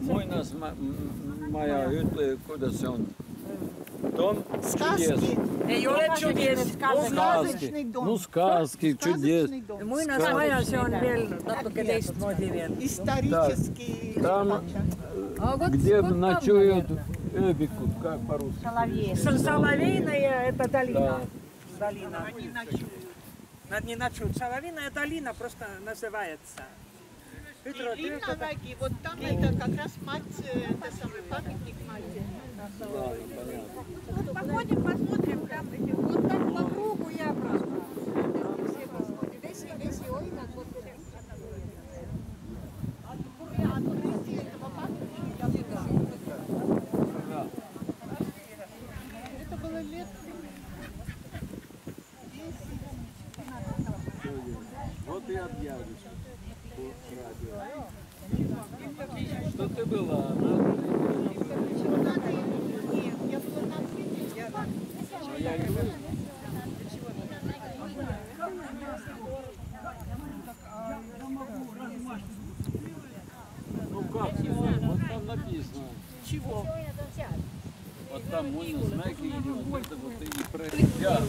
Muinas моя hütte, kuidas see on? Дом чудес. Ei ole чудес. Сказки. Ну, сказки, чудес. Muinasmaja, see on veel natuke teistmoodi veel. Исторический. Там, где ночуют эбику, как по-русски? Соловейная, это долина. Да. Долина. Не ночуют. Соловейная долина просто называется. Ливноноги, вот там это как раз мать, это самый памятник матери. Вот походим, посмотрим, там, вот так по кругу и обратно. Все посмотрим. Весь ой, как вот Это было лет 10. Вот и объявишь по радио. Что ты была? Нет, я была на Крыме. Я говорю. Ну как, вот там написано. Чего? Вот там Muinasmägi, вот это вот и проезжал.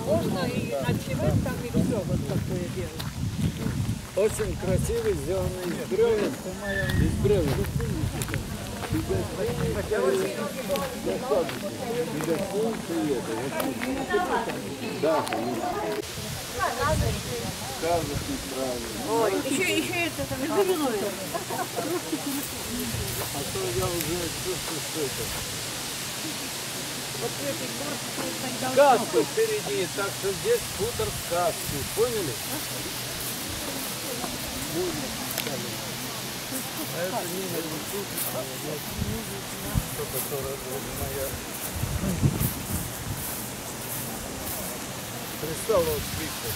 Можно и ночевать там, и все вот такое делать. Очень красивый, сделанный из бревен. Из бревен. Да, конечно. Сказочный правильно. Ой, еще это там именует. А то я уже чувствую, что это. Сказка впереди, так что здесь хутор сказки. Поняли? А это не моя. Пристала вот свитка.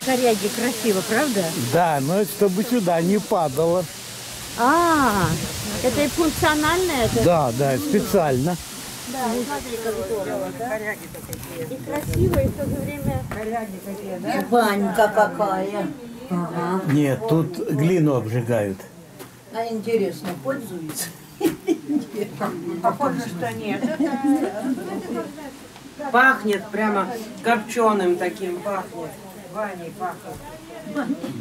Коряги красиво, правда? Да, но это чтобы сюда не падало. Это и функционально это? Да, да, специально. Да, смотри, как здорово, да? И красиво, и в то же время... Коряги какие, да? Банька какая. Ага. Нет, тут глину обжигают. А интересно, пользуется? Похоже, что нет. Пахнет прямо копченым таким, пахнет. Баней пахнет.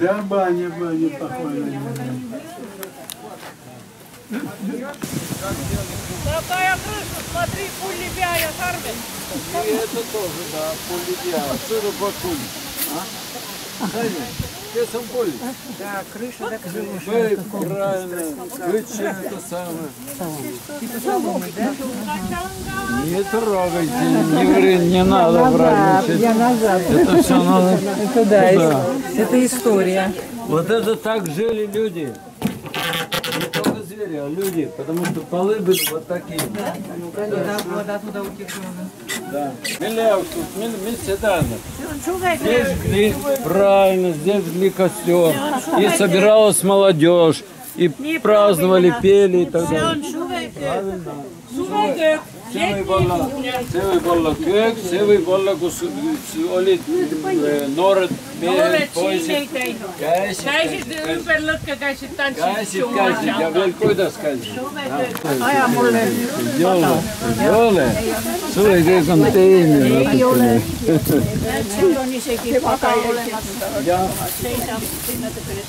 Да, баня похожа. Какая крыша, смотри, пулебяя сорвет. И это тоже, да, полидия. Отсюда бакуль. Саня, где сам поле? Да, крыша, да, Вы правильно, ключи это самое. типа соломы, да? Не трогайте, не надо брать. Я назад. Это все надо. Это да, это история. Вот это так жили люди. Не только звери, а люди, потому что полы были вот такие. Ну, конечно. Вода туда утекла. Да. Миляв тут, седана. Здесь жгли, правильно, здесь жгли костер. И собиралась молодежь. И праздновали, пели и так далее. Правильно. Se võib olla köök, see võib olla, kus olid noored mehed, poisid, käisid ümber lõkke, käisid tantsisid. ja veel kuidas käisid. Aja mulle. Ei ole. Sulle kõik on teine. Ei ole. Seal on isegi paga olemas. Seisab sinna peale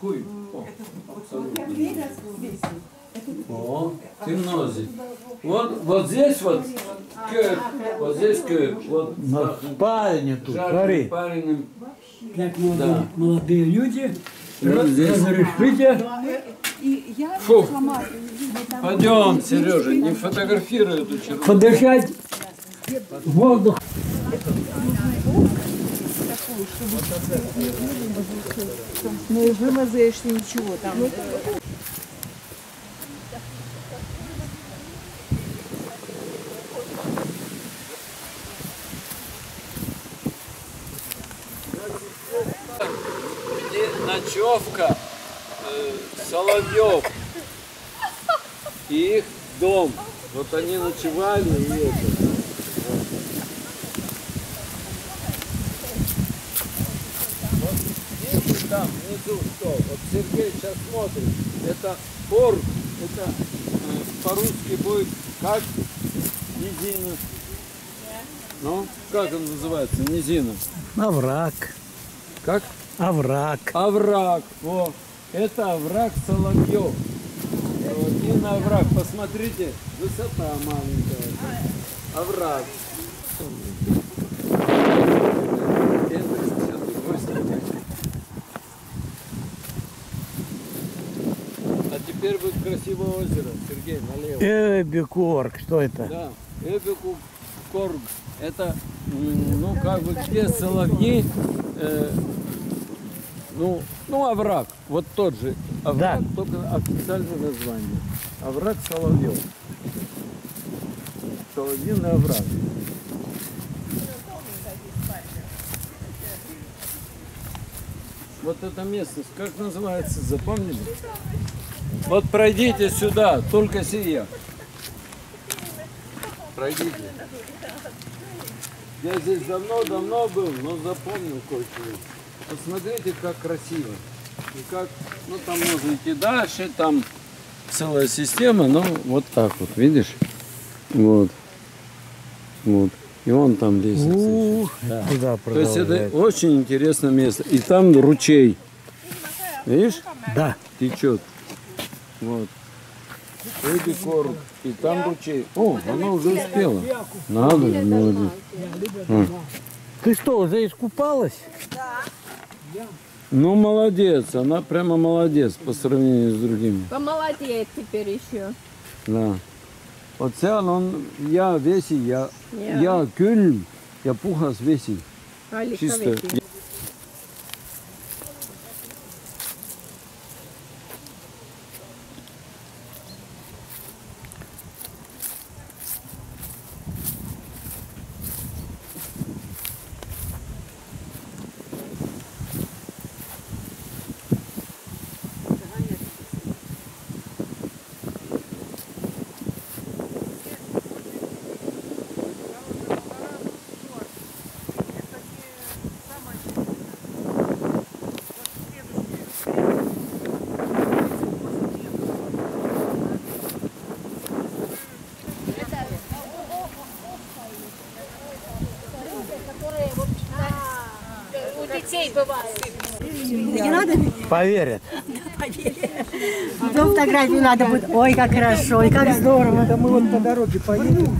Куй. О, темнози. Вот здесь вот köök, вот здесь köök. Вот Спальня тут, жарким смотри. пареным. Как Да. молодые люди, Здесь. разрешите? Фу. Пойдем, Сережа, не фотографируй эту черву. Подышать воздух. Ну и вымазаешь ничего там. ночевка Соловьев и их дом. Вот они ночевали и это. Вот видите там внизу что? Вот Сергей сейчас смотрит. Это Порг. Это по-русски будет как низина. Ну, как он называется? Низина. Овраг. Как? Овраг. Овраг. О, это овраг Соловьев. Один овраг. Посмотрите, высота маленькая. Овраг. А теперь будет красивое озеро. Сергей, налево. Эбикорг. Что это? Да, Эбикорг. Это, ну, как бы, где соловьи, овраг. Вот тот же овраг, Да. только официальное название. Овраг Соловьев. Соловьиный овраг. Вот эта местность, как называется, запомнили? Вот пройдите сюда, только сия. Пройдите. Я здесь давно был, но запомнил кое-что. Посмотрите, как красиво. И как, ну там можно идти дальше, там целая система, но вот так вот, видишь? Вот. Вот. И вон там лестница. Да. Туда То есть это продолжает. очень интересное место. И там ручей. Видишь? Да. Течет. Вот. Эбикорг. И там ручей. О, она уже успела. Надо, молодец. Ты что, уже искупалась? Ну, молодец. Она прямо молодец по сравнению с другими. Помолодеет теперь еще. Да. Вот seal on hea vesi ja hea külm ja puhas vesi. Чисто. Не надо? Поверят. До фотографию надо будет. Ой, как хорошо, и как здорово. Мы вот по дороге поедем.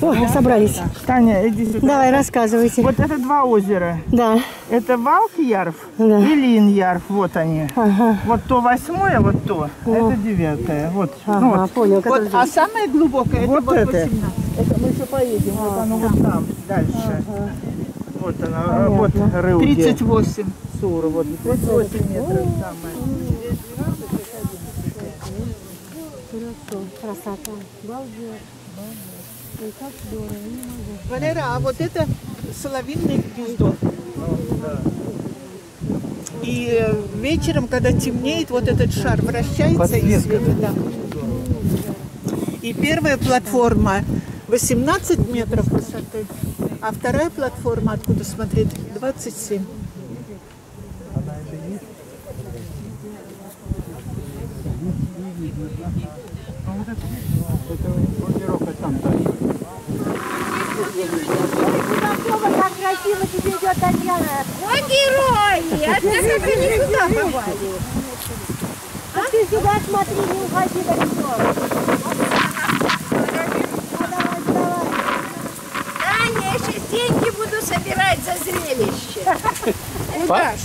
О, собрались. Таня, иди сюда. Давай, рассказывайте. Вот это два озера. Да. Это Валк-Ярф Да. и Лин-Ярф. Вот они. Ага. Вот то 8-е, вот то. Это 9-е. Вот. Ага, Ну вот. понял. Вот, а самое глубокое, вот это вот это. 18. Это мы еще поедем. Вот оно вот там, дальше. Вот оно. Вот Рыуги. 38. Сура. Вот 38 метров самое. Красота. Балдеж. Ой, как здорово, не могу. Валера, а вот это соловьиное гнездо. И вечером, когда темнеет, вот этот шар вращается и светит. Да. И первая платформа 18 метров высоты, а вторая платформа, откуда смотреть, 27. Как красиво тебе идет, Татьяна. Ой, герои! А ты как не сюда попали? А ты сюда смотри, не уходи далеко. Таня, я сейчас деньги буду собирать за зрелище.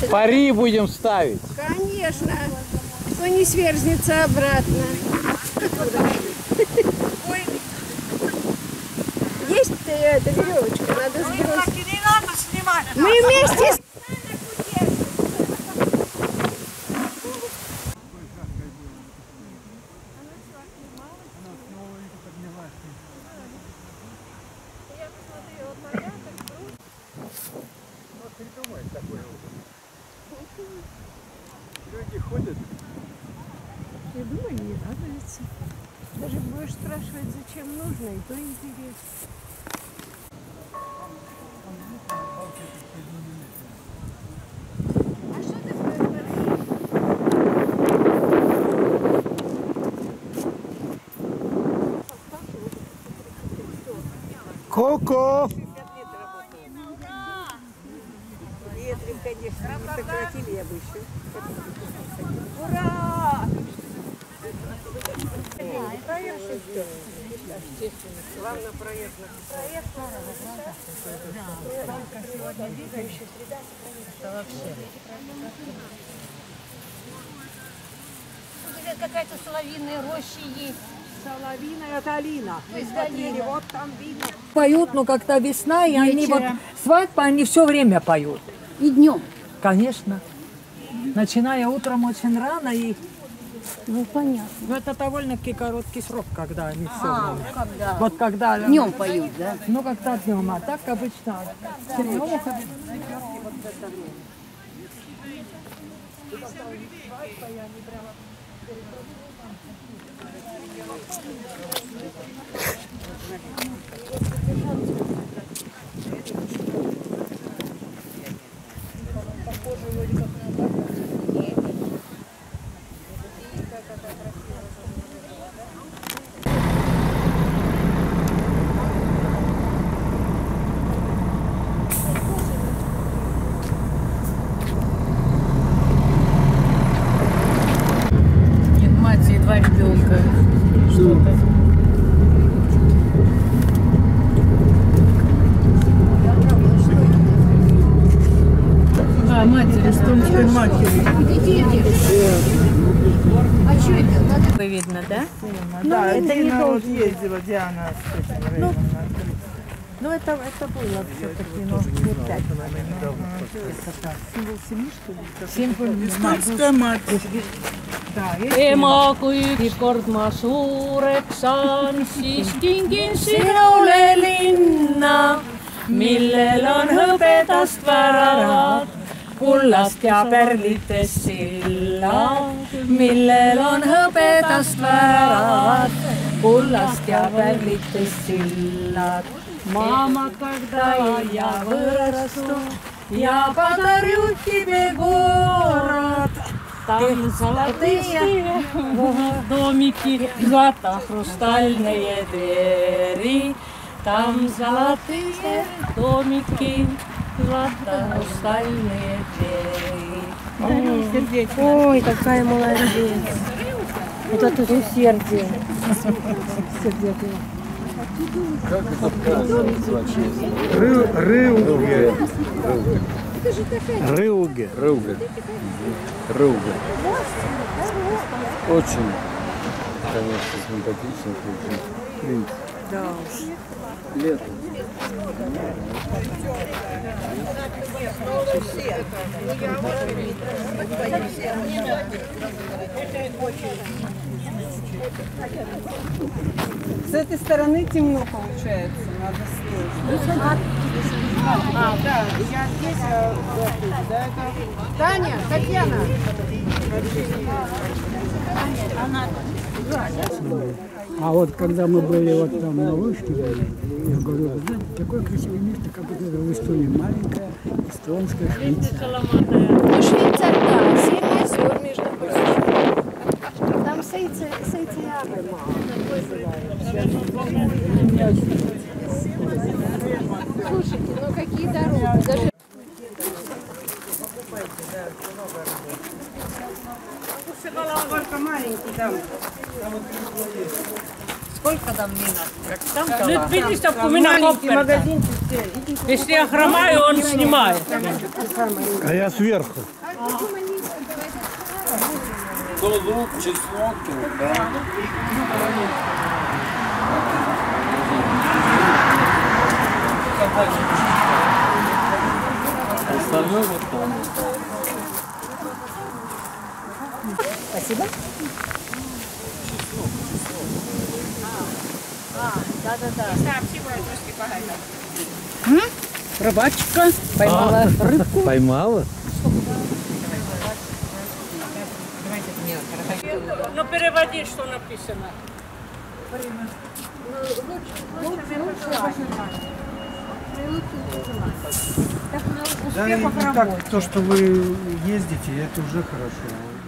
Пари будем ставить. Конечно. Кто не сверзнется обратно. Есть эта веревочка, надо сбросить. Не надо снимать. Мы вместе с... будешь спрашивать, зачем нужно, и то интересно. Ко-ко! Если бы, конечно, мы сократили, я бы еще. Главное проект. Какая-то соловьиная роща есть. Соловьиная долина. Мы смотрели, вот там видно. Поют, но когда весна, и они вот свадьбы, они все время поют. И днем. Конечно. Начиная утром очень рано, и Ну, понятно. это довольно-таки короткий срок, когда они все время. Когда? Вот когда... Днем поют, да? Ну, когда днем, а так обычно. Нет, мать и два ребенка. Что-то. А, матери, эстонской матери. А что это? Видно, да? Да, это не Дина вот должен ездила, Диана с этим рейдом. Ну, это было все-таки, ну, лет 5. Символ семьи, что ли? Символ Эстонская мать. Ema, kui ükskord ma suureks saan, siis kingin sinule linna, millel on hõbedast väravad, kullast ja pärlitest silla, millel on hõbedast väravad, kullast ja pärlitest sillad. Mama, когда я вырасту, я подарю тебе город. Там золотые домики, злато-хрустальные двери. Там золотые домики, злато-хрустальные двери. Ой, какая молодец. Вот это усердие. Как это правильно называется? Рылге. Рылге. Рылга. Рылга. Очень, конечно, симпатично. Принц. Да уж. Лето. С этой стороны темно получается, надо слезть. А, да, я здесь, да, это... Таня, Татьяна! А вот когда мы были вот там на вышке, я говорю, вы знаете, такое красивое место, как вот это в Эстонии, маленькая эстонская Швейцария. Ну, Швейцария, да, 7 озер, между прочим. Там Сейциары мало. Слушайте, ну какие дороги? Даже... Только маленький там. Сколько там минут? Nyt pinistab, kui mina kopperdan. Если я хромаю, он снимает. А я сверху. Кто звук, чеснок, да. Остальное вот там. Спасибо. Рыбачка поймала рыбку. Поймала? Ну переводи, что написано. Да, и так, то, что вы ездите, это уже хорошо.